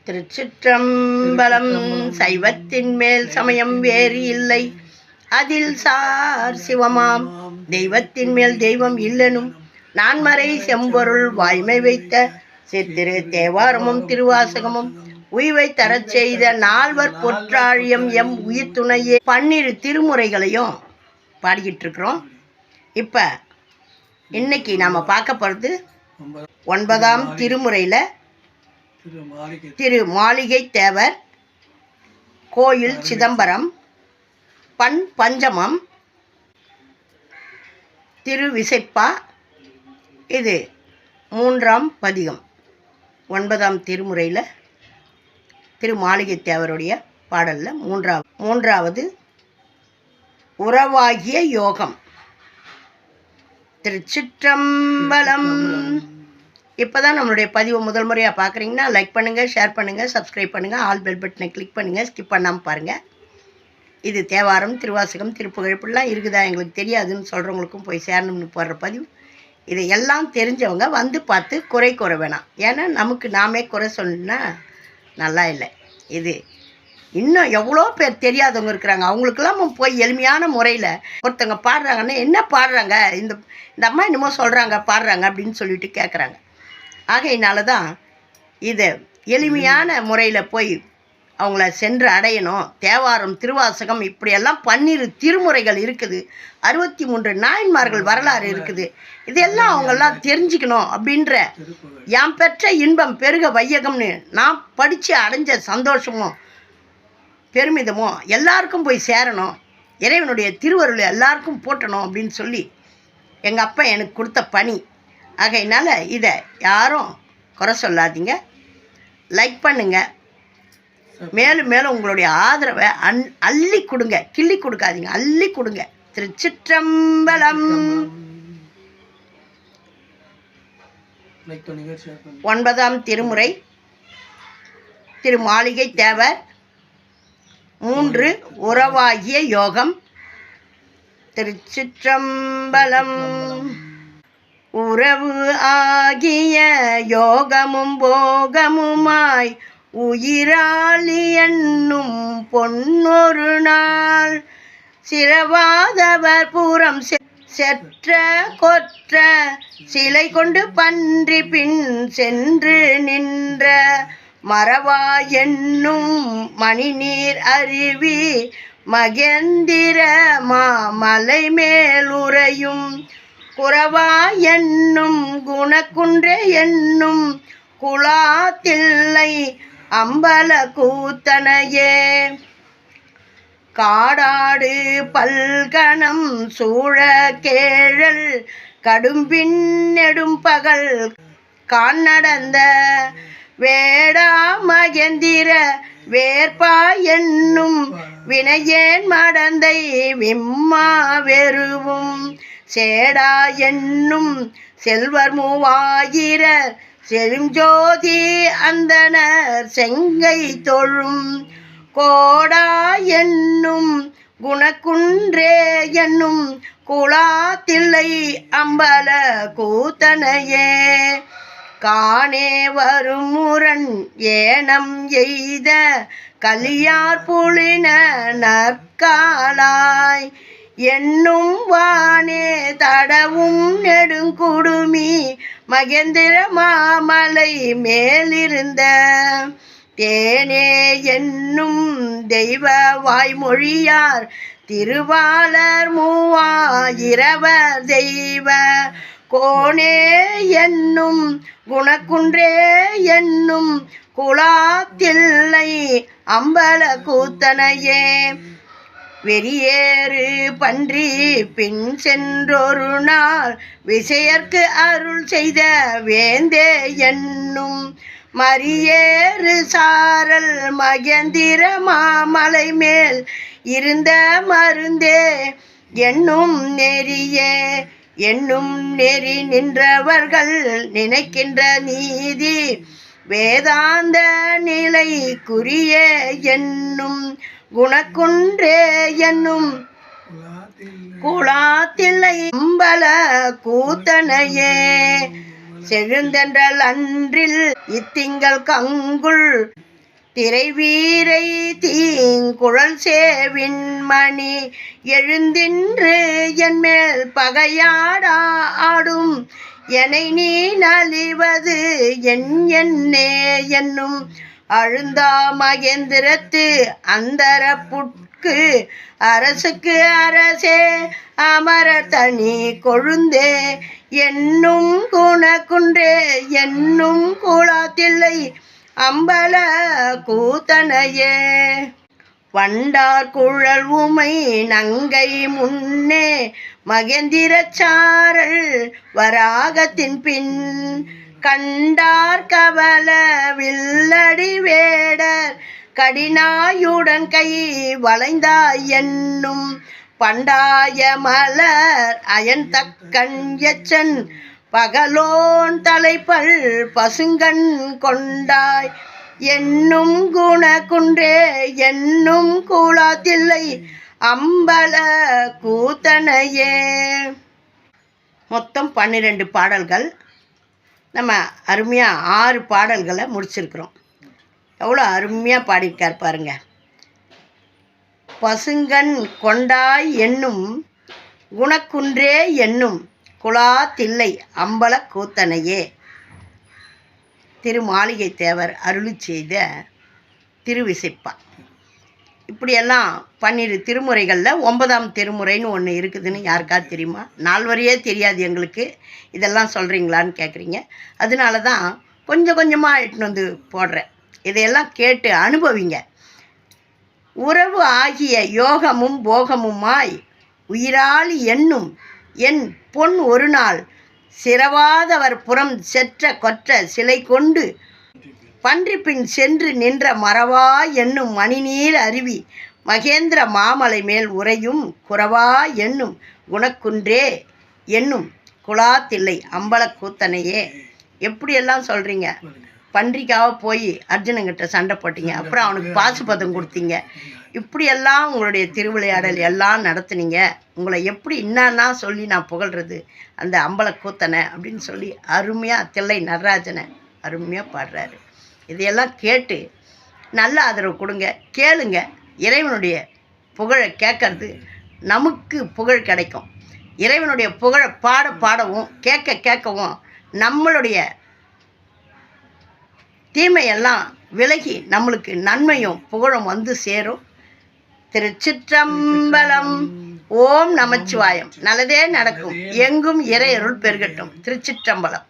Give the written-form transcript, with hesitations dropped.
திருச்சிற்றம்பலம். சைவத்தின் மேல் சமயம் வேறு இல்லை, அதில் சார் சிவமாம். தெய்வத்தின் மேல் தெய்வம் இல்லனும், நான்மறை செம்பொருள் வாய்மை வைத்த சித்திரு தேவாரமும் திருவாசகமும் உய்வை தரச் செய்த நால்வர் பொற்றாழியம் எம் உயிர் துணையே. 12 திருமுறைகளையும் பாடிக்கிட்டு இருக்கிறோம். இப்போ இன்னைக்கு நாம் பார்க்க போகிறது 9ஆம் திருமுறையில் திரு மாளிகை தேவர் கோயில் சிதம்பரம், பண் பஞ்சமம், திருவிசைப்பா. இது 3ஆம் பதிகம். 9ஆம் திருமுறையில் திரு மாளிகை தேவருடைய பாடலில் மூன்றாவது உறவாகிய யோகம். திருச்சிற்றம்பலம். இப்போ தான் நம்மளுடைய பதிவு முதல் முறையாக பார்க்குறீங்கன்னா லைக் பண்ணுங்கள், ஷேர் பண்ணுங்கள், சப்ஸ்கிரைப் பண்ணுங்கள், ஆல் பெல் பட்டனை கிளிக் பண்ணுங்கள், ஸ்கிப் பண்ணாமல் பாருங்கள். இது தேவாரம், திருவாசகம், திருப்புகழ் இப்படிலாம் இருக்குதா எங்களுக்கு தெரியாதுன்னு சொல்கிறவங்களுக்கும் போய் சேரணும்னு போடுற பதிவு. இதை எல்லாம் தெரிஞ்சவங்க வந்து பார்த்து குறை கூற வேணாம். ஏன்னா நமக்கு நாமே குறை சொன்னா நல்லா இல்லை. இது இன்னும் எவ்வளோ பேர் தெரியாதவங்க இருக்கிறாங்க. அவங்களுக்கெல்லாம் போய் எளிமையான முறையில் ஒருத்தவங்க பாடுறாங்கன்னா என்ன பாடுறாங்க, இந்த அம்மா என்னமோ சொல்கிறாங்க பாடுறாங்க அப்படின்னு சொல்லிட்டு கேட்குறாங்க. ஆகையினால தான் இதை எளிமையான முறையில் போய் அவங்கள சென்று அடையணும். தேவாரம், திருவாசகம் இப்படியெல்லாம் 12 திருமுறைகள் இருக்குது, 63 நாயன்மார்கள் வரலாறு இருக்குது. இதெல்லாம் அவங்கெல்லாம் தெரிஞ்சுக்கணும் அப்படின்ற யாம் பெற்ற இன்பம் பெருக வையகம்னு நான் படித்து அடைஞ்ச சந்தோஷமும் பெருமிதமும் எல்லாருக்கும் போய் சேரணும். இறைவனுடைய திருவருளை எல்லாருக்கும் போட்டணும் அப்படின்னு சொல்லி எங்கள் அப்பா எனக்கு கொடுத்த பணி. ஆகையினால இதை யாரும் குறை சொல்லாதீங்க, லைக் பண்ணுங்கள், மேலும் மேலும் உங்களுடைய ஆதரவை அள்ளி கொடுங்க, கிள்ளி கொடுக்காதீங்க, அள்ளி கொடுங்க. திருச்சிற்றம்பலம். 9ஆம் திருமுறை திரு மாளிகை தேவர் 3 உறவாகிய யோகம். திருச்சிற்றம்பலம். உறவு ஆகிய யோகமும் போகமுமாய் உயிராளி என்னும் பொன்னொரு நாள் சிறவாதவர் பூரம் செற்ற கொற்ற சிலை கொண்டு பன்றி பின் சென்று நின்ற மறவா என்னும் மணிநீர் அருவி மகேந்திர மாமலை மேலுறையும் குறவா என்னும் குணக்குன்றே என்னும் குலாத்தில்லை அம்பல கூத்தனையே. காடாடு பல்கணம் சூழ கேழல் கடும்பின் நெடும் பகல் காணடந்த வேடா மகேந்திர வேற்பா என்னும் வினையேன் மடந்தை விம்மா வெறுவும் சேடா என்னும் செல்வர் 3000 செழுஞ்சோதி அந்தனர் செங்கை தொழும் கோடா என்னும் குணக்குன்றே என்னும் குலாத்தில்லை அம்பல கூத்தனையே. காணே வரும் முரண் ஏனம் எய்த கலியார் புலின நற்காலாய் என்னும் வானே தடவும் நெடுங்குடுமி மகேந்திர மாமலை மேலிருந்த தேனே என்னும் தெய்வ வாய்மொழியார் திருவாளர் 3000 தெய்வ கோணே என்னும் குணக்குன்றே என்னும் குலாத்தில்லை அம்பல கூத்தனையே. வெறியேறு பன்றி பின் சென்றொரு நாள் விசையர்க்கு அருள் செய்த வேந்தே என்னும் மரியேறு சாரல் மகேந்திர மாமலை மேல் இருந்த மருந்தே என்னும் நெறியே. என்னும் நெறி நின்றவர்கள் நினைக்கின்ற நீதி வேதாந்த நிலை குறியே என்னும் குணக்குன்றே என்னும் குலாத்தில்லை அம்பல கூத்தனையே. செழுந்தென்றல் அன்றில் இத்திங்கள் கங்குள் திரைவீரை தீங்குழல் சேவின் மணி எழுந்தின்று என்மேல் பகையாடா ஆடும் என்னை நீ நலிவது என்னே என்னும் அழுந்தா மகேந்திரத்து அந்தர புட்கு அரசுக்கு அரசே அமர தனி கொழுந்தே என்னும் குணக்குன்றே என்னும் கூழாத்தில்லை அம்பல கூத்தனையே வண்டார் குழல் உமை நங்கை முன்னே மகேந்திர சாரல் வராகத்தின் பின் கண்டார் கவல வில்லடி வேடர் கடினாயுடன் கை வளைந்தாய் என்னும் பண்டாய மலர் அயன் தக்கன் எச்சன் பகலோன் தலைப்பல் பசுங்கண் கொண்டாய் என்னும் குணக்குன்றே என்னும் கூழாத்தில்லை அம்பல கூத்தனையே. மொத்தம் 12 பாடல்கள். நம்ம அருமையாக 6 பாடல்களை முடிச்சிருக்கிறோம். எவ்வளோ அருமையாக பாடியிருக்கார் பாருங்க. பசுங்கண் கொண்டாய் என்னும் குணக்குன்றே என்னும் குழாத்தில்லை அம்பல கூத்தனையே. திருமாளிகை தேவர் அருளி செய்த திருவிசைப்பா. இப்படியெல்லாம் 12 திருமுறைகளில் 9ஆம் திருமுறைன்னு ஒன்று இருக்குதுன்னு யாருக்காவது தெரியுமா? 4 வரையே தெரியாது எங்களுக்கு. இதெல்லாம் சொல்கிறீங்களான்னு கேட்குறீங்க. அதனால தான் கொஞ்சம் கொஞ்சமாக இட்டுன்னு வந்து போடுறேன். இதையெல்லாம் கேட்டு அனுபவிங்க. உறவு ஆகிய யோகமும் போகமுமாய் உயிராளி என்னும் என் பொன் ஒரு நாள் சிறவாதவர் புறம் செற்ற கொற்ற சிலை கொண்டு பன்றிப்பின் சென்று நின்ற மறவா என்னும் மணிநீர் அருவி மகேந்திர மாமலை மேல் உறையும் குறவா என்னும் குணக்குன்றே என்னும் குழாத்தில்லை அம்பல கூத்தனையே. எப்படியெல்லாம் சொல்கிறீங்க? பன்றிக்காக போய் அர்ஜுனங்கிட்ட சண்டை போட்டீங்க, அப்புறம் அவனுக்கு பாசுபதம் கொடுத்தீங்க. இப்படியெல்லாம் உங்களுடைய திருவிளையாடல் எல்லாம் நடத்துனீங்க. உங்களை எப்படி என்னன்னா சொல்லி நான் புகழ்கிறது? அந்த அம்பல கூத்தனை அப்படின்னு சொல்லி அருமையாக தில்லை நடராஜனை அருமையாக பாடுறாரு. இதையெல்லாம் கேட்டு நல்ல ஆதரவு கொடுங்க, கேளுங்க. இறைவனுடைய புகழை கேட்கறது நமக்கு புகழ் கிடைக்கும். இறைவனுடைய புகழை பாடவும் கேட்கவும் நம்மளுடைய தீமையெல்லாம் விலகி நம்மளுக்கு நன்மையும் புகழும் வந்து சேரும். திருச்சிற்றம்பலம். ஓம் நமச்சிவாயம். நல்லதே நடக்கும். எங்கும் இறை அருள் பெருகட்டும். திருச்சிற்றம்பலம்.